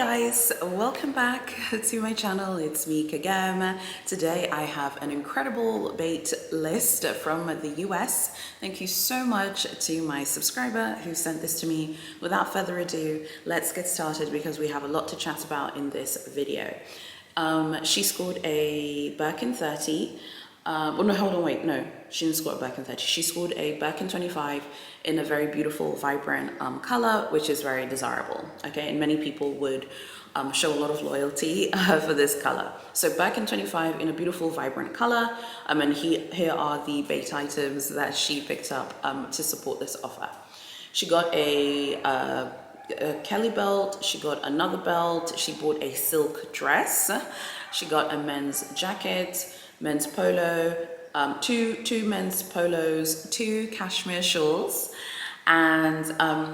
guys, welcome back to my channel. It's me Kagam. Today I have an incredible bait list from the US. Thank you so much to my subscriber who sent this to me. Without further ado, let's get started because we have a lot to chat about in this video. She scored a Birkin 30. Well, no, hold on, wait, no, she didn't score a Birkin 30. She scored a Birkin 25 in a very beautiful, vibrant color, which is very desirable, okay? And many people would show a lot of loyalty for this color. So Birkin 25 in a beautiful, vibrant color. And here are the bait items that she picked up to support this offer. She got a Kelly belt, she got another belt, she bought a silk dress, she got a men's jacket, men's polo, two men's polos, two cashmere shawls, and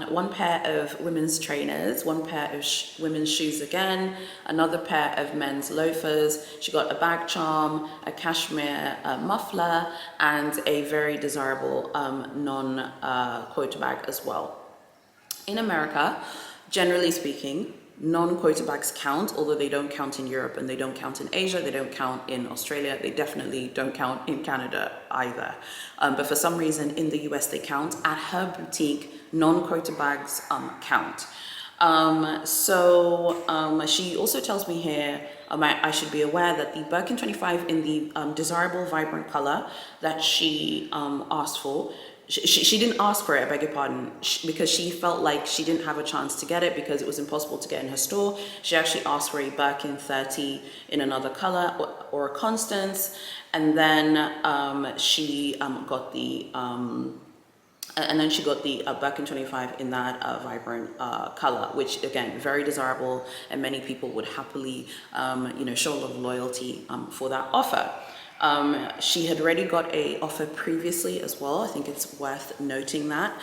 one pair of women's trainers, one pair of women's shoes again, another pair of men's loafers. She got a bag charm, a cashmere muffler, and a very desirable non-quota bag as well. In America, generally speaking, non-quota bags count, although they don't count in Europe and they don't count in Asia, they don't count in Australia, they definitely don't count in Canada either. But for some reason in the US they count. At her boutique, non-quota bags count. She also tells me here I should be aware that the Birkin 25 in the desirable vibrant color that she asked for, she didn't ask for it, I beg your pardon, because she felt like she didn't have a chance to get it because it was impossible to get in her store. She actually asked for a Birkin 30 in another color or a Constance, and then she got the Birkin 25 in that vibrant color, which again, very desirable, and many people would happily show a lot of loyalty for that offer. She had already got a offer previously as well. I think it's worth noting that.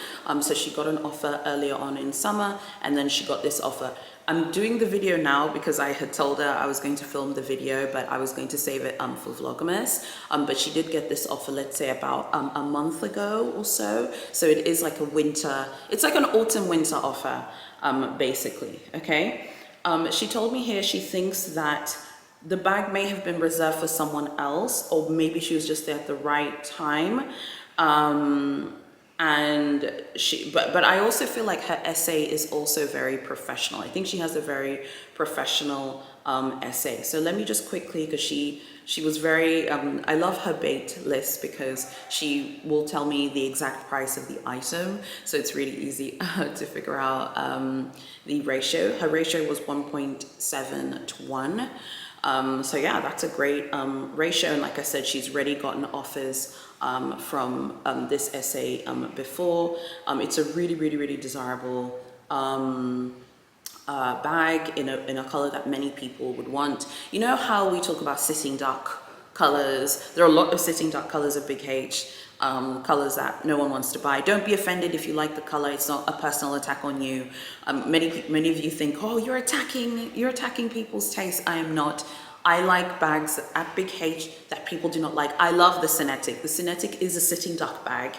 So she got an offer earlier on in summer, and then she got this offer. I'm doing the video now because I had told her I was going to film the video, but I was going to save it for Vlogmas. But she did get this offer, let's say about a month ago or so. So it is like a winter, it's like an autumn winter offer, basically, okay? She told me here she thinks that the bag may have been reserved for someone else, or maybe she was just there at the right time. But I also feel like her essay is also very professional. I think she has a very professional essay. So let me just quickly, because she was very, I love her bait list because she will tell me the exact price of the item. So it's really easy to figure out the ratio. Her ratio was 1.7 to 1. So yeah, that's a great ratio, and like I said, she's already gotten offers from this essay before. It's a really desirable bag in a color that many people would want. You know how we talk about sitting duck colors? There are a lot of sitting duck colors of Big H, colors that no one wants to buy. Don't be offended if you like the color. It's not a personal attack on you. Many of you think, oh, you're attacking people's taste. I am not. I like bags at Big H that people do not like. I love the Cinetic. The Cinetic is a sitting duck bag.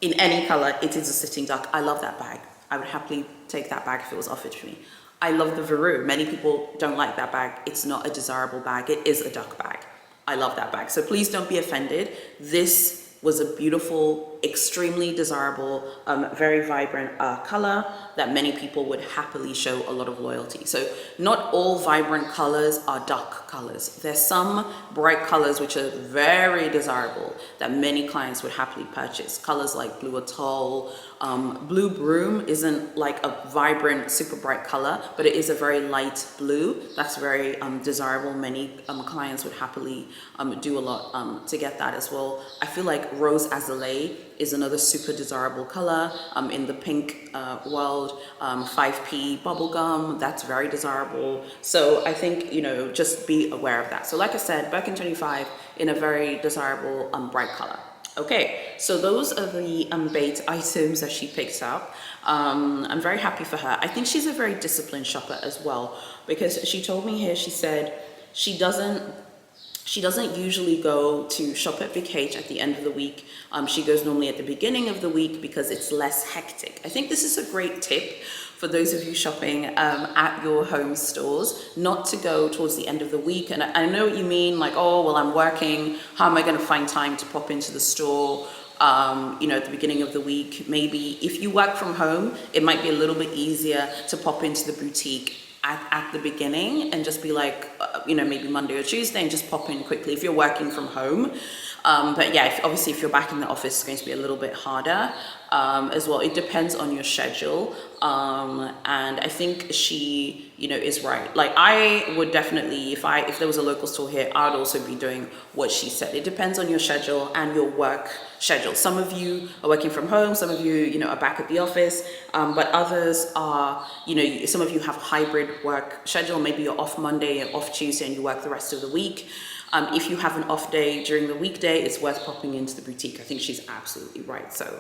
In any color, it is a sitting duck. I love that bag. I would happily take that bag if it was offered to me. I love the Veru. Many people don't like that bag. It's not a desirable bag. It is a duck bag. I love that bag. So please don't be offended. This was a beautiful, extremely desirable, very vibrant color that many people would happily show a lot of loyalty. So not all vibrant colors are duck colors. There's some bright colors which are very desirable that many clients would happily purchase. Colors like Blue Atoll, Blue Broom isn't like a vibrant, super bright color, but it is a very light blue. That's very desirable. Many clients would happily do a lot to get that as well. I feel like Rose Azalea is another super desirable color in the pink world. 5P bubblegum, that's very desirable. So I think, just be aware of that. So like I said, Birkin 25 in a very desirable bright color. Okay, so those are the bait items that she picked up. I'm very happy for her. I think she's a very disciplined shopper as well, because she told me here, she said she doesn't usually go to shop at Big H at the end of the week. She goes normally at the beginning of the week because it's less hectic. I think this is a great tip for those of you shopping at your home stores, not to go towards the end of the week. And I know what you mean, like, oh, well, I'm working. How am I going to find time to pop into the store? You know, at the beginning of the week, maybe if you work from home, it might be a little bit easier to pop into the boutique at the beginning and just be like, you know, maybe Monday or Tuesday and just pop in quickly if you're working from home. But yeah, obviously if you're back in the office, it's going to be a little bit harder as well. It depends on your schedule. And I think she, you know, is right. Like I would definitely, if there was a local store here, I would also be doing what she said. It depends on your schedule and your work schedule. Some of you are working from home, some of you, you know, are back at the office, but others are, you know, some of you have hybrid work schedule. Maybe you're off Monday and off Tuesday and you work the rest of the week. If you have an off day during the weekday, it's worth popping into the boutique. I think she's absolutely right. So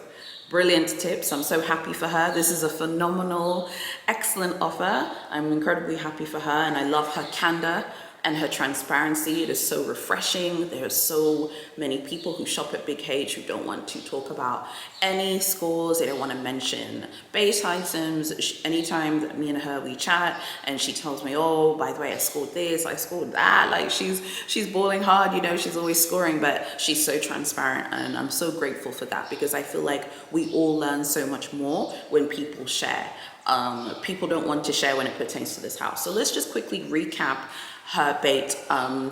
brilliant tips. I'm so happy for her. This is a phenomenal, excellent offer. I'm incredibly happy for her and I love her candor and her transparency. It is so refreshing. There are so many people who shop at Big H who don't want to talk about any scores. They don't want to mention base items. Anytime that me and her, we chat and she tells me, oh, by the way, I scored this, I scored that. Like she's balling hard, you know, she's always scoring, but she's so transparent. And I'm so grateful for that because I feel like we all learn so much more when people share. People don't want to share when it pertains to this house. So let's just quickly recap her bait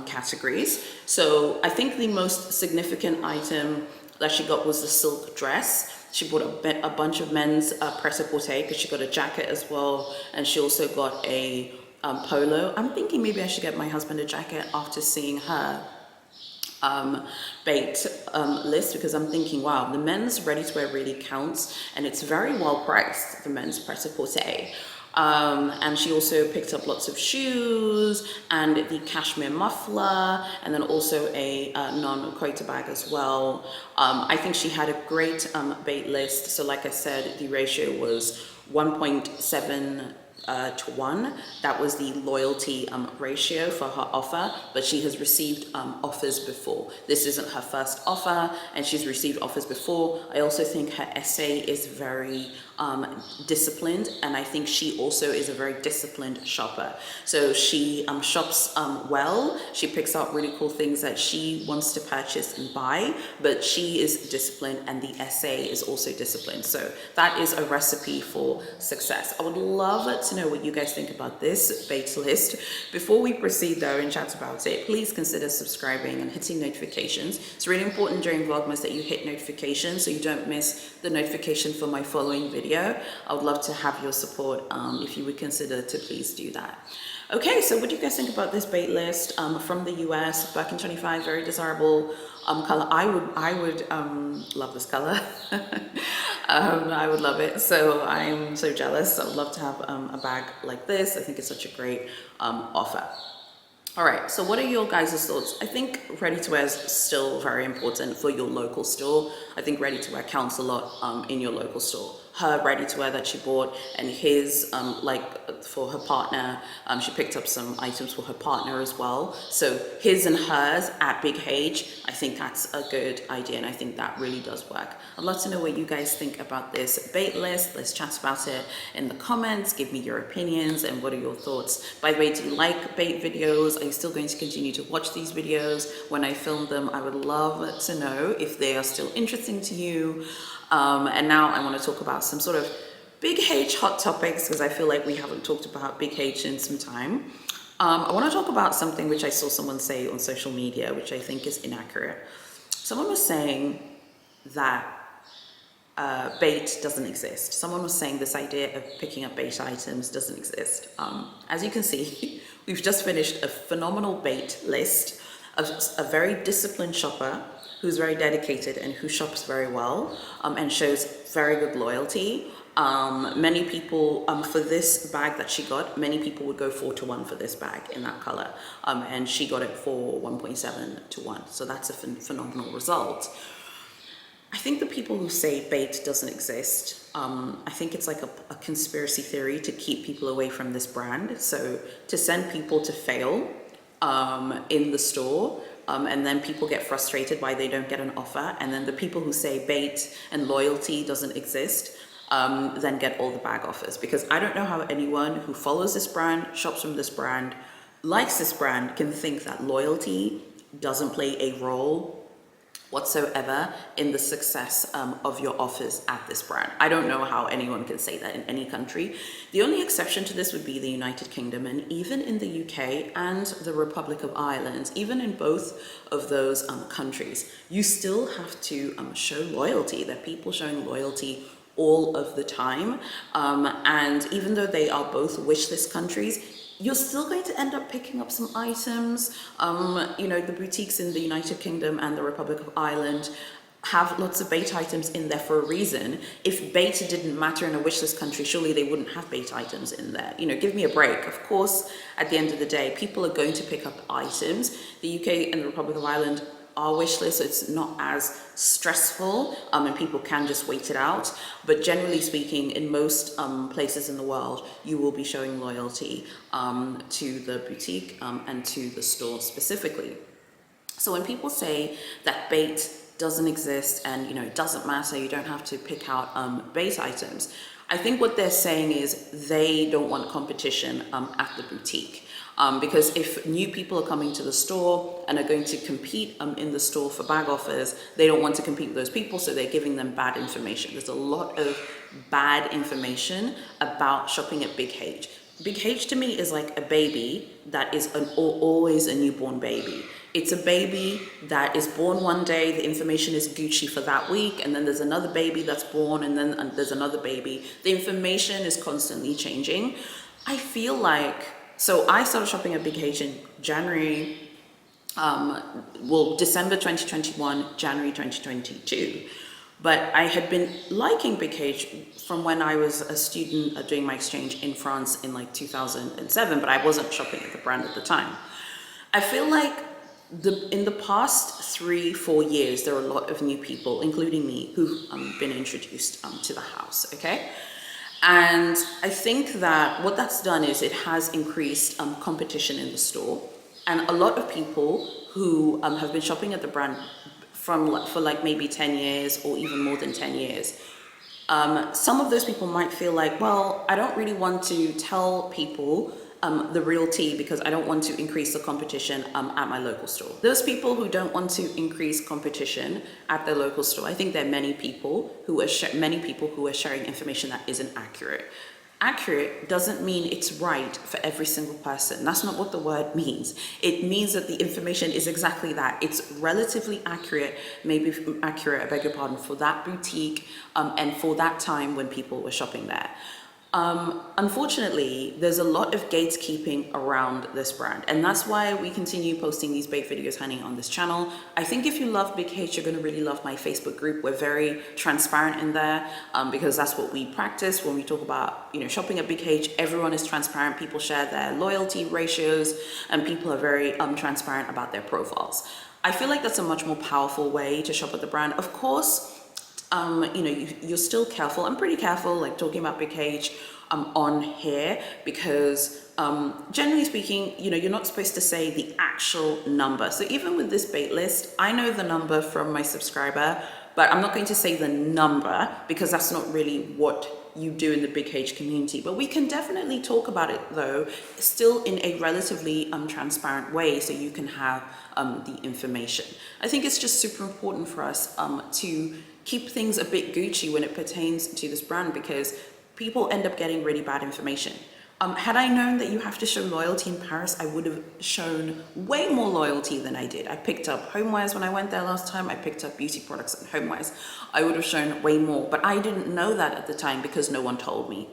categories. So I think the most significant item that she got was the silk dress. She bought a bunch of men's prêt-à-porter because she got a jacket as well, and she also got a polo. I'm thinking maybe I should get my husband a jacket after seeing her bait list, because I'm thinking, wow, the men's ready-to-wear really counts and it's very well priced, the men's prêt-à-porter. And she also picked up lots of shoes and the cashmere muffler, and then also a non-quota bag as well. I think she had a great bait list. So like I said, the ratio was 1.7 to 1. That was the loyalty ratio for her offer, but she has received offers before. This isn't her first offer and she's received offers before. I also think her essay is very disciplined, and I think she also is a very disciplined shopper. So she shops well. She picks out really cool things that she wants to purchase and buy, but she is disciplined and the essay is also disciplined. So that is a recipe for success. I would love to know what you guys think about this bait list. Before we proceed though and chat about it, please consider subscribing and hitting notifications. It's really important during Vlogmas that you hit notifications so you don't miss the notification for my following video. I would love to have your support if you would consider to please do that. Okay, so what do you guys think about this bait list from the US? Birkin 25, very desirable color. I would love this color. I would love it. So I'm so jealous. I would love to have a bag like this. I think it's such a great offer. All right, so what are your guys' thoughts? I think ready-to-wear is still very important for your local store. I think ready-to-wear counts a lot in your local store. Her ready-to-wear that she bought and his, like for her partner, she picked up some items for her partner as well. So his and hers at Big H, I think that's a good idea and I think that really does work. I'd love to know what you guys think about this bait list. Let's chat about it in the comments. Give me your opinions and what are your thoughts. By the way, do you like bait videos? Are you still going to continue to watch these videos when I film them? I would love to know if they are still interesting to you. And now I want to talk about some sort of Big H hot topics because I feel like we haven't talked about Big H in some time. I want to talk about something which I saw someone say on social media, which I think is inaccurate. Someone was saying that bait doesn't exist. Someone was saying this idea of picking up bait items doesn't exist. As you can see, we've just finished a phenomenal bait list of a very disciplined shopper who's very dedicated and who shops very well and shows very good loyalty. Many people, for this bag that she got, many people would go 4 to 1 for this bag in that color. And she got it for 1.7 to 1. So that's a phenomenal result. I think the people who say bait doesn't exist, I think it's like a conspiracy theory to keep people away from this brand. So to send people to fail in the store, and then people get frustrated why they don't get an offer. And then the people who say bait and loyalty doesn't exist, then get all the bag offers, because I don't know how anyone who follows this brand, shops from this brand, likes this brand, can think that loyalty doesn't play a role whatsoever in the success of your offers at this brand. I don't know how anyone can say that in any country. The only exception to this would be the United Kingdom, and even in the UK and the Republic of Ireland, even in both of those countries, you still have to show loyalty. There are people showing loyalty all of the time, and even though they are both wish list countries, you're still going to end up picking up some items. You know, the boutiques in the United Kingdom and the Republic of Ireland have lots of bait items in there for a reason. If bait didn't matter in a wishlist country, surely they wouldn't have bait items in there. You know, give me a break. Of course, at the end of the day, people are going to pick up items. The UK and the Republic of Ireland are wish list, so it's not as stressful, and people can just wait it out. But generally speaking, in most places in the world, you will be showing loyalty to the boutique and to the store specifically. So when people say that bait doesn't exist and, you know, it doesn't matter, you don't have to pick out bait items, I think what they're saying is they don't want competition at the boutique. Because if new people are coming to the store and are going to compete in the store for bag offers, they don't want to compete with those people, so they're giving them bad information. There's a lot of bad information about shopping at Big H. Big H to me is like a baby that is always a newborn baby. It's a baby that is born one day, the information is Gucci for that week, and then there's another baby that's born, and then there's another baby. The information is constantly changing. I feel like, so I started shopping at Big H in January, December 2021, January 2022. But I had been liking Big H from when I was a student doing my exchange in France in like 2007, but I wasn't shopping at the brand at the time. I feel like in the past 3-4 years, there are a lot of new people, including me, who've been introduced to the house, okay? And I think that what that's done is it has increased competition in the store. And a lot of people who have been shopping at the brand for like maybe 10 years or even more than 10 years, some of those people might feel like, well, I don't really want to tell people the real tea because I don't want to increase the competition at my local store. Those people who don't want to increase competition at their local store, I think there are many people who are sharing information that isn't accurate. Accurate doesn't mean it's right for every single person. That's not what the word means. It means that the information is exactly that. It's relatively accurate, maybe accurate, I beg your pardon, for that boutique and for that time when people were shopping there. Unfortunately, there's a lot of gatekeeping around this brand, and that's why we continue posting these bait videos, honey, on this channel. I think if you love Big H, you're going to really love my Facebook group. We're very transparent in there because that's what we practice when we talk about, you know, shopping at Big H. Everyone is transparent. People share their loyalty ratios, and people are very transparent about their profiles. I feel like that's a much more powerful way to shop at the brand. Of course, you know, you're still careful. I'm pretty careful, like talking about Big H on here because generally speaking, you know, you're not supposed to say the actual number. So even with this bait list, I know the number from my subscriber, but I'm not going to say the number because that's not really what you do in the Big H community. But we can definitely talk about it though, still in a relatively transparent way so you can have the information. I think it's just super important for us to keep things a bit Gucci when it pertains to this brand because people end up getting really bad information. Had I known that you have to show loyalty in Paris, I would have shown way more loyalty than I did. I picked up homewares when I went there last time. I picked up beauty products and homewares. I would have shown way more, but I didn't know that at the time because no one told me.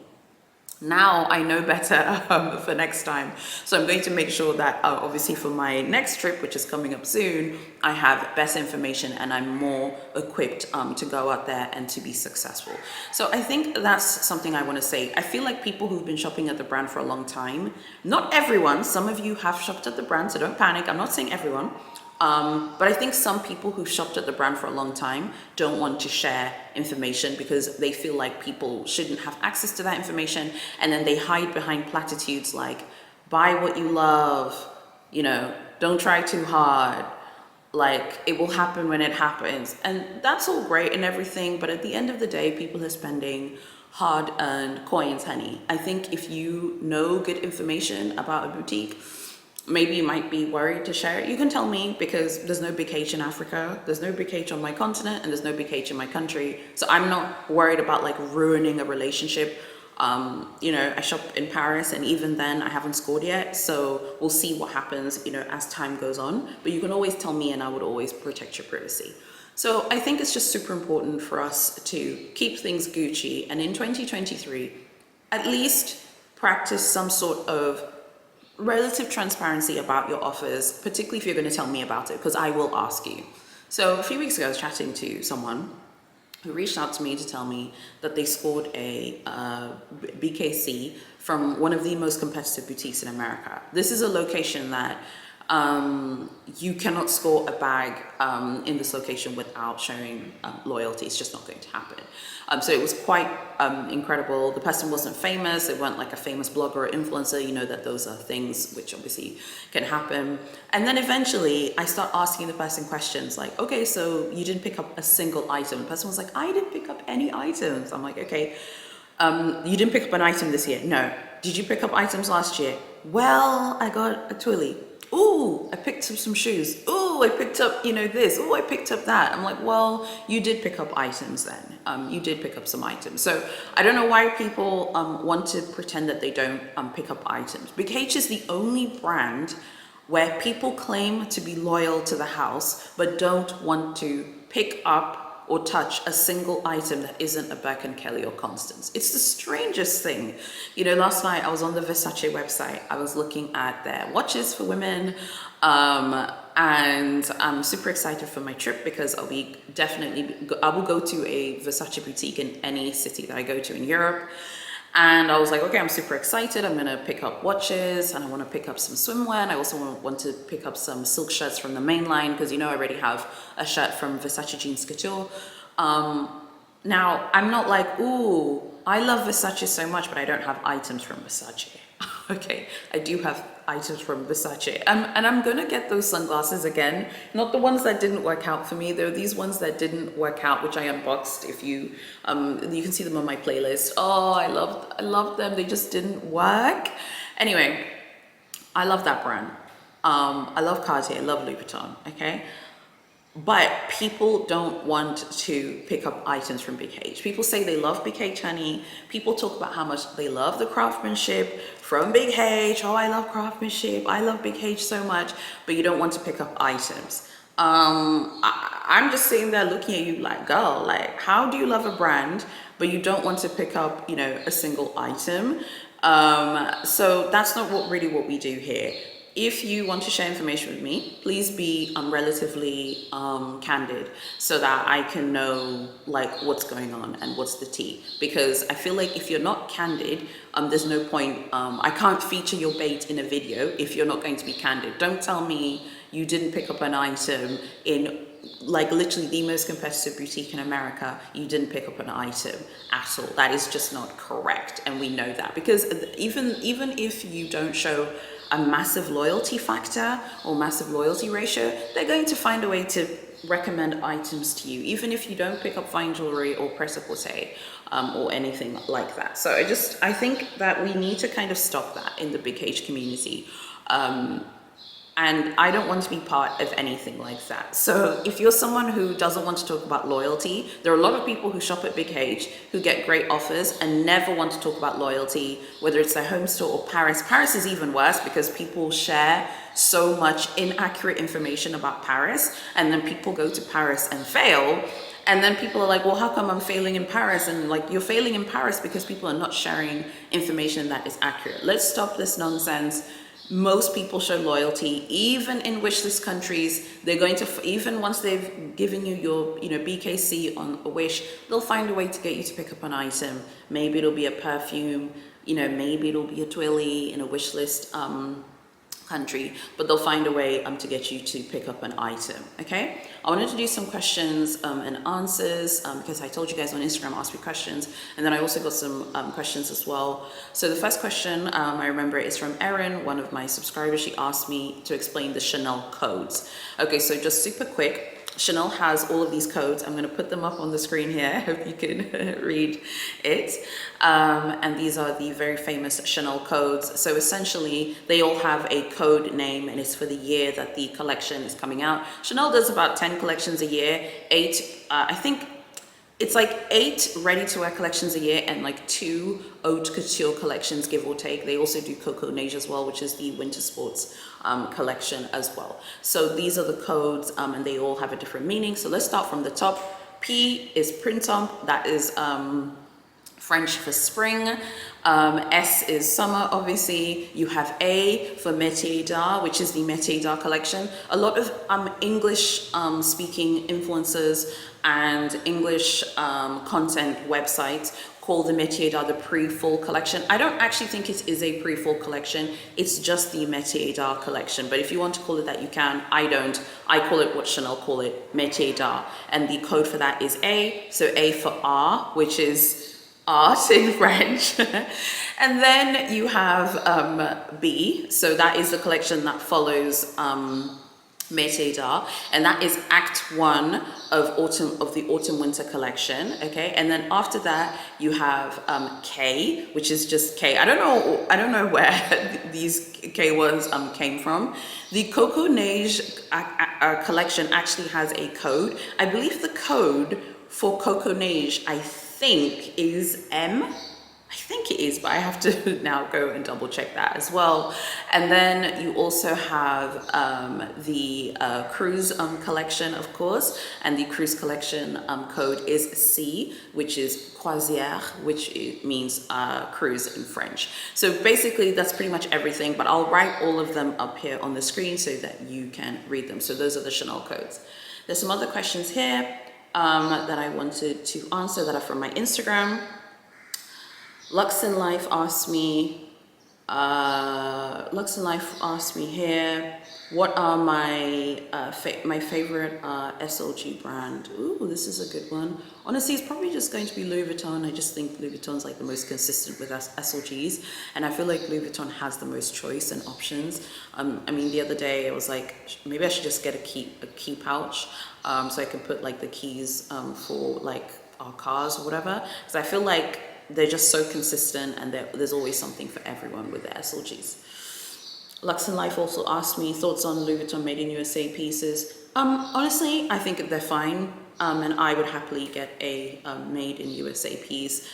Now I know better for next time. So I'm going to make sure that obviously for my next trip, which is coming up soon, I have best information and I'm more equipped to go out there and to be successful. So I think that's something I want to say. I feel like people who've been shopping at the brand for a long time, not everyone, some of you have shopped at the brand, so don't panic. I'm not saying everyone. But I think some people who shopped at the brand for a long time don't want to share information because they feel like people shouldn't have access to that information, and then they hide behind platitudes like buy what you love, you know, don't try too hard, like it will happen when it happens. And that's all great and everything, but at the end of the day, people are spending hard-earned coins, honey. I think if you know good information about a boutique, maybe you might be worried to share it. You can tell me, because there's no big H in Africa, there's no big H on my continent, and there's no big H in my country. So I'm not worried about like ruining a relationship. You know, I shop in Paris, and even then I haven't scored yet. So we'll see what happens, you know, as time goes on. But you can always tell me, and I would always protect your privacy. So I think it's just super important for us to keep things Gucci. And in 2023, at least practice some sort of relative transparency about your offers, particularly if you're going to tell me about it, because I will ask you. So a few weeks ago, I was chatting to someone who reached out to me to tell me that they scored a BKC from one of the most competitive boutiques in America. This is a location that you cannot score a bag in this location without showing loyalty. It's just not going to happen. So it was quite incredible. The person wasn't famous. It wasn't like a famous blogger or influencer. You know that those are things which obviously can happen. And then eventually I start asking the person questions like, okay, so you didn't pick up a single item. The person was like, I didn't pick up any items. I'm like, okay, you didn't pick up an item this year? No. Did you pick up items last year? Well, I got a twilly. Ooh, I picked up some shoes. Ooh, I picked up, you know, this. Ooh, I picked up that. I'm like, well, you did pick up items then. You did pick up some items. So I don't know why people want to pretend that they don't pick up items. Big H is the only brand where people claim to be loyal to the house, but don't want to pick up or touch a single item that isn't a Birkin, Kelly, or Constance. It's the strangest thing. You know, last night I was on the Versace website. I was looking at their watches for women, and I'm super excited for my trip because I will go to a Versace boutique in any city that I go to in Europe. And I was like, okay, I'm super excited. I'm gonna pick up watches, and I wanna pick up some swimwear, and I also want to pick up some silk shirts from the main line, because you know I already have a shirt from Versace Jeans Couture. Now, I'm not like, ooh, I love Versace so much, but I don't have items from Versace. Okay, I do have items from Versace. And I'm gonna get those sunglasses again. Not the ones that didn't work out for me. They're these ones that didn't work out, which I unboxed. If you can see them on my playlist. Oh, I loved them. They just didn't work. Anyway, I love that brand. I love Cartier, I love Louis Vuitton, okay? But people don't want to pick up items from Big H. People say they love Big H, honey. People talk about how much they love the craftsmanship from Big H. Oh, I love craftsmanship. I love Big H so much. But you don't want to pick up items. I'm just sitting there looking at you like, girl, like, how do you love a brand, but you don't want to pick up, you know, a single item? So that's not what we do here. If you want to share information with me, please be relatively candid, so that I can know like what's going on and what's the tea. Because I feel like if you're not candid, there's no point. I can't feature your bait in a video if you're not going to be candid. Don't tell me you didn't pick up an item in like literally the most competitive boutique in America. You didn't pick up an item at all. That is just not correct, and we know that, because even if you don't show a massive loyalty factor or massive loyalty ratio, they're going to find a way to recommend items to you, even if you don't pick up fine jewelry or prêt-à-porter or anything like that. So I think that we need to kind of stop that in the Big H community. And I don't want to be part of anything like that. So if you're someone who doesn't want to talk about loyalty, there are a lot of people who shop at Big H who get great offers and never want to talk about loyalty, whether it's their home store or Paris. Paris is even worse because people share so much inaccurate information about Paris, and then people go to Paris and fail. And then people are like, well, how come I'm failing in Paris? And like, you're failing in Paris because people are not sharing information that is accurate. Let's stop this nonsense. Most people show loyalty, even in wish list countries. They're going to, even once they've given you your, BKC on a wish, they'll find a way to get you to pick up an item. Maybe it'll be a perfume, maybe it'll be a twilly in a wish list country, but they'll find a way to get you to pick up an item. Okay, I wanted to do some questions and answers because I told you guys on Instagram, ask me questions, and then I also got some questions as well. So the first question I remember is from Erin, one of my subscribers. She asked me to explain the Chanel codes. Okay, so just super quick. Chanel has all of these codes. I'm going to put them up on the screen here. I hope you can read it. And these are the very famous Chanel codes. So essentially, they all have a code name, and it's for the year that the collection is coming out. Chanel does about 10 collections a year, 8, I think it's like 8 ready-to-wear collections a year and like 2 haute couture collections, give or take. They also do Coco Neige as well, which is the winter sports collection as well. So these are the codes, and they all have a different meaning. So let's start from the top. P is printemps, that is French for spring. S is summer, obviously. You have A for Métier d'Art, which is the Métier d'Art collection. A lot of English speaking influencers and English content websites call the Métier d'Art the pre-fall collection. I don't actually think it is a pre-fall collection. It's just the Métier d'Art collection. But if you want to call it that, you can. I don't. I call it what Chanel call it, Métier d'Art. And the code for that is A. So A for art, which is art in French. And then you have B. So that is the collection that follows Métier d'Art, and that is Act 1 of the Autumn Winter collection. Okay, and then after that you have K, which is just K. I don't know where these K ones came from. The Coco Neige collection actually has a code. I believe the code for Coco Neige, I think, is M. I think it is, but I have to now go and double check that as well. And then you also have the cruise collection, of course, and the cruise collection code is C, which is croisière, which means cruise in French. So basically that's pretty much everything, but I'll write all of them up here on the screen so that you can read them. So those are the Chanel codes. There's some other questions here that I wanted to answer that are from my Instagram. Lux in Life asked me, here, what are my my favorite SLG brand? Ooh, this is a good one. Honestly, it's probably just going to be Louis Vuitton. I just think Louis Vuitton's like the most consistent with SLGs, and I feel like Louis Vuitton has the most choice and options. I mean, the other day I was like, maybe I should just get a key pouch, so I can put like the keys for like our cars or whatever, because I feel like they're just so consistent, and there's always something for everyone with the SLGs. Lux in Life also asked me thoughts on Louis Vuitton made in USA pieces. Honestly, I think they're fine, and I would happily get a made in USA piece.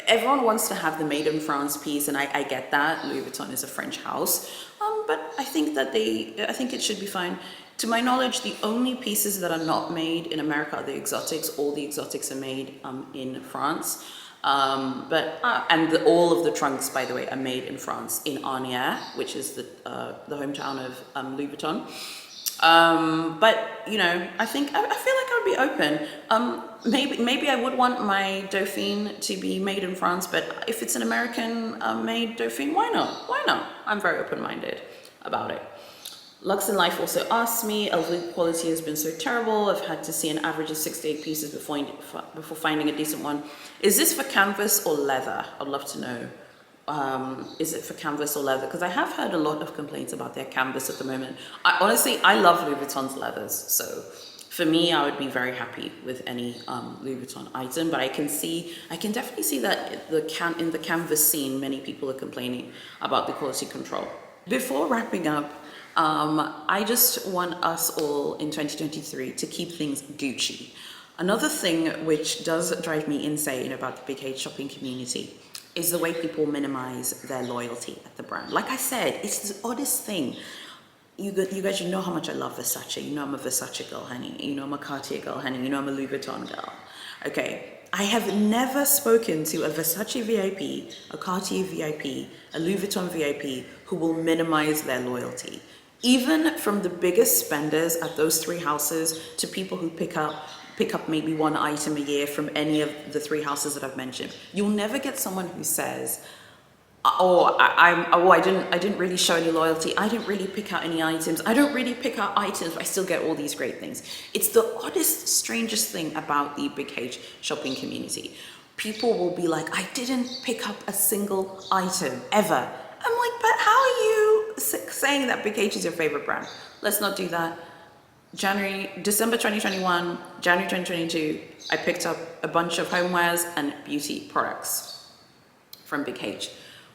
Everyone wants to have the made in France piece, and I get that. Louis Vuitton is a French house, but I think that I think it should be fine. To my knowledge, the only pieces that are not made in America are the exotics. All the exotics are made in France. All of the trunks, by the way, are made in France, in Arnières, which is the hometown of Louis Vuitton. But you know, I feel like I would be open. Maybe I would want my Dauphine to be made in France, but if it's an American made Dauphine, why not? Why not? I'm very open-minded about it. Lux in Life also asked me, LV quality has been so terrible. I've had to see an average of 6 to 8 pieces before finding a decent one. Is this for canvas or leather? I'd love to know. Is it for canvas or leather? Because I have heard a lot of complaints about their canvas at the moment. Honestly, I love Louis Vuitton's leathers. So for me, I would be very happy with any Louis Vuitton item. But I can definitely see that in the canvas scene, many people are complaining about the quality control. Before wrapping up, I just want us all in 2023 to keep things Gucci. Another thing which does drive me insane about the Big H shopping community is the way people minimize their loyalty at the brand. Like I said, it's the oddest thing. You guys, you know how much I love Versace. You know I'm a Versace girl, honey. You know I'm a Cartier girl, honey. You know I'm a Louis Vuitton girl. Okay, I have never spoken to a Versace VIP, a Cartier VIP, a Louis Vuitton VIP who will minimize their loyalty. Even from the biggest spenders at those 3 houses to people who pick up maybe one item a year from any of the 3 houses that I've mentioned, you'll never get someone who says, I didn't really show any loyalty. I didn't really pick out any items. I don't really pick out items, but I still get all these great things. It's the oddest, strangest thing about the Big H shopping community. People will be like, I didn't pick up a single item ever. I'm like, but how are you saying that Big H is your favorite brand? Let's not do that. December 2021, January 2022, I picked up a bunch of homewares and beauty products from Big H.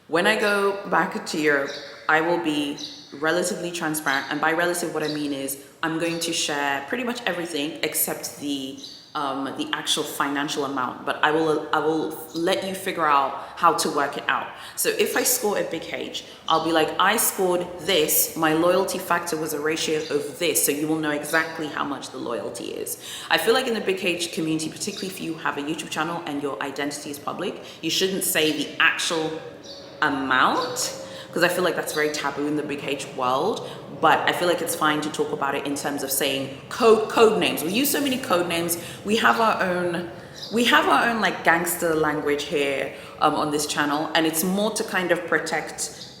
When I go back to Europe, I will be relatively transparent, and by relative what I mean is I'm going to share pretty much everything except the actual financial amount, but I will let you figure out how to work it out. So if I score at Big H, I'll be like, I scored this, my loyalty factor was a ratio of this, so you will know exactly how much the loyalty is. I feel like in the Big H community, particularly if you have a YouTube channel and your identity is public, you shouldn't say the actual amount, because I feel like that's very taboo in the Big H world. But I feel like it's fine to talk about it in terms of saying code names. We use so many code names. We have our own like gangster language here on this channel, and it's more to kind of protect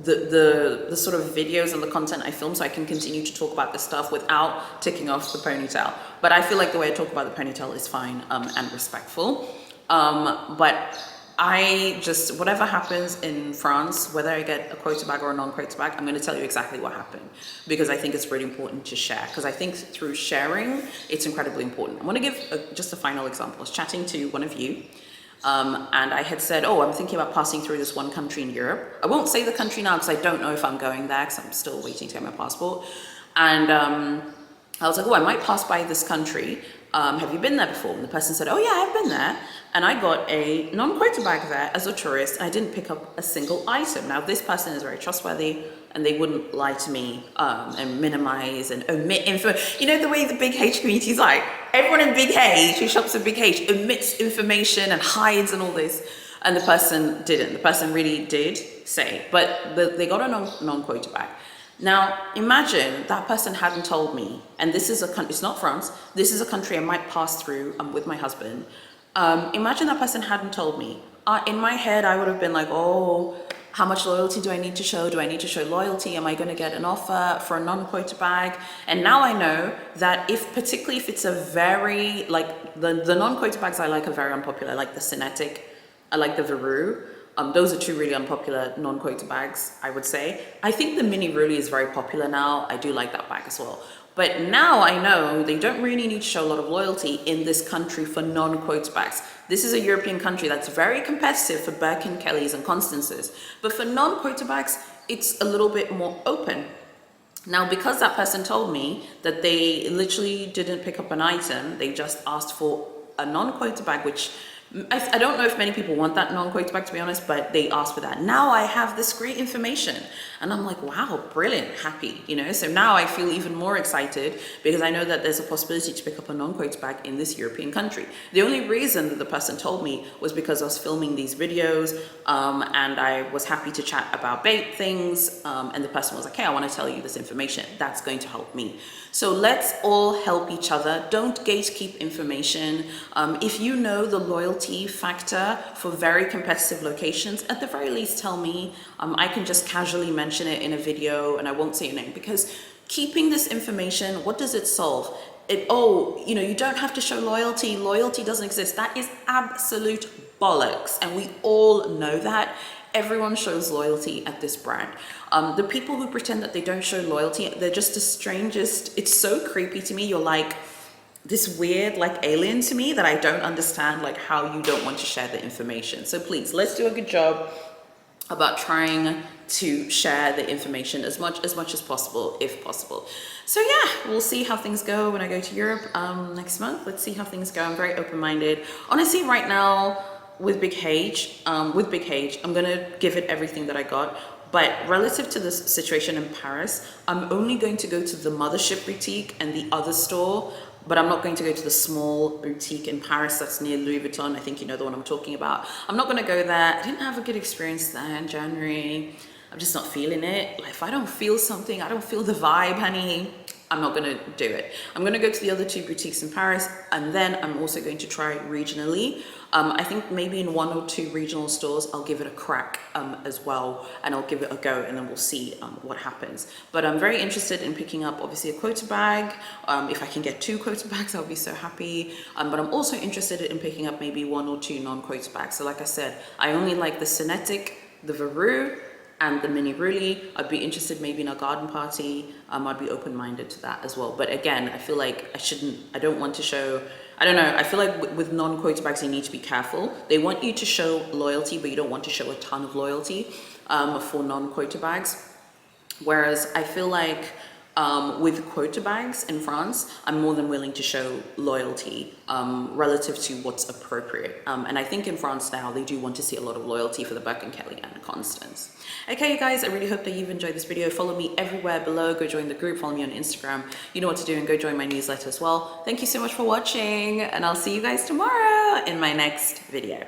the sort of videos and the content I film, so I can continue to talk about this stuff without ticking off the ponytail. But I feel like the way I talk about the ponytail is fine and respectful. But I just, whatever happens in France, whether I get a quota bag or a non-quota bag, I'm going to tell you exactly what happened, because I think it's really important to share, because I think through sharing, it's incredibly important. I want to give just a final example. I was chatting to one of you, and I had said, oh, I'm thinking about passing through this one country in Europe. I won't say the country now because I don't know if I'm going there, because I'm still waiting to get my passport. And I was like, oh, I might pass by this country. Have you been there before? And the person said, oh yeah, I've been there. And I got a non-quota bag there as a tourist, and I didn't pick up a single item. Now, this person is very trustworthy, and they wouldn't lie to me and minimize and omit info. You know the way the Big H community is like, everyone in Big H who shops at Big H omits information and hides and all this. And the person didn't. The person really did say, but they got a non-quota bag. Now, imagine that person hadn't told me, and this is it's not France, this is a country I might pass through with my husband. Imagine that person hadn't told me. In my head, I would have been like, oh, how much loyalty do I need to show? Do I need to show loyalty? Am I going to get an offer for a non-quota bag? And now I know that particularly if it's a very, like the non-quota bags I like are very unpopular, like the Cinetic, I like the Veru. Those are two really unpopular non-quota bags, I would say. I think the Mini Ruli is very popular now. I do like that bag as well. But now I know they don't really need to show a lot of loyalty in this country for non-quota bags. This is a European country that's very competitive for Birkin, Kellys, and Constances. But for non-quota bags, it's a little bit more open. Now, because that person told me that they literally didn't pick up an item, they just asked for a non-quota bag, which I don't know if many people want that non-quota bag, to be honest, but they asked for that. Now I have this great information, and I'm like, wow, brilliant, happy, you know? So now I feel even more excited because I know that there's a possibility to pick up a non-quota bag in this European country. The only reason that the person told me was because I was filming these videos, and I was happy to chat about bait things, and the person was like, hey, I want to tell you this information. That's going to help me. So let's all help each other. Don't gatekeep information. If you know the loyalty factor for very competitive locations, at the very least tell me. I can just casually mention it in a video and I won't say your name, because keeping this information, what does it solve? You don't have to show loyalty. Loyalty doesn't exist. That is absolute bollocks. And we all know that. Everyone shows loyalty at this brand. The people who pretend that they don't show loyalty, they're just the strangest. It's so creepy to me. You're like this weird like alien to me that I don't understand like how you don't want to share the information. So please, let's do a good job about trying to share the information as much as possible, if possible. So yeah, we'll see how things go when I go to Europe next month. Let's see how things go. I'm very open-minded. Honestly, right now, with Big H, I'm gonna give it everything that I got. But relative to this situation in Paris, I'm only going to go to the Mothership boutique and the other store, but I'm not going to go to the small boutique in Paris that's near Louis Vuitton. I think you know the one I'm talking about. I'm not gonna go there. I didn't have a good experience there in January. I'm just not feeling it. Like, if I don't feel something, I don't feel the vibe, honey, I'm not gonna do it. I'm gonna go to the other two boutiques in Paris, and then I'm also going to try regionally. I think maybe in one or two regional stores, I'll give it a crack as well, and I'll give it a go, and then we'll see what happens. But I'm very interested in picking up, obviously, a quota bag. If I can get 2 quota bags, I'll be so happy. But I'm also interested in picking up maybe 1 or 2 non-quota bags. So like I said, I only like the Cinetic, the Veru, and the mini Brûlée. I'd be interested maybe in a garden party. I'd be open-minded to that as well. But again, I feel like I don't want to show, I don't know, I feel like with non-quota bags, you need to be careful. They want you to show loyalty, but you don't want to show a ton of loyalty for non-quota bags. Whereas I feel like with quota bags in France, I'm more than willing to show loyalty relative to what's appropriate. And I think in France now, they do want to see a lot of loyalty for the Birkin, Kelly and Constance. Okay, you guys, I really hope that you've enjoyed this video. Follow me everywhere below. Go join the group, follow me on Instagram. You know what to do, and go join my newsletter as well. Thank you so much for watching, and I'll see you guys tomorrow in my next video.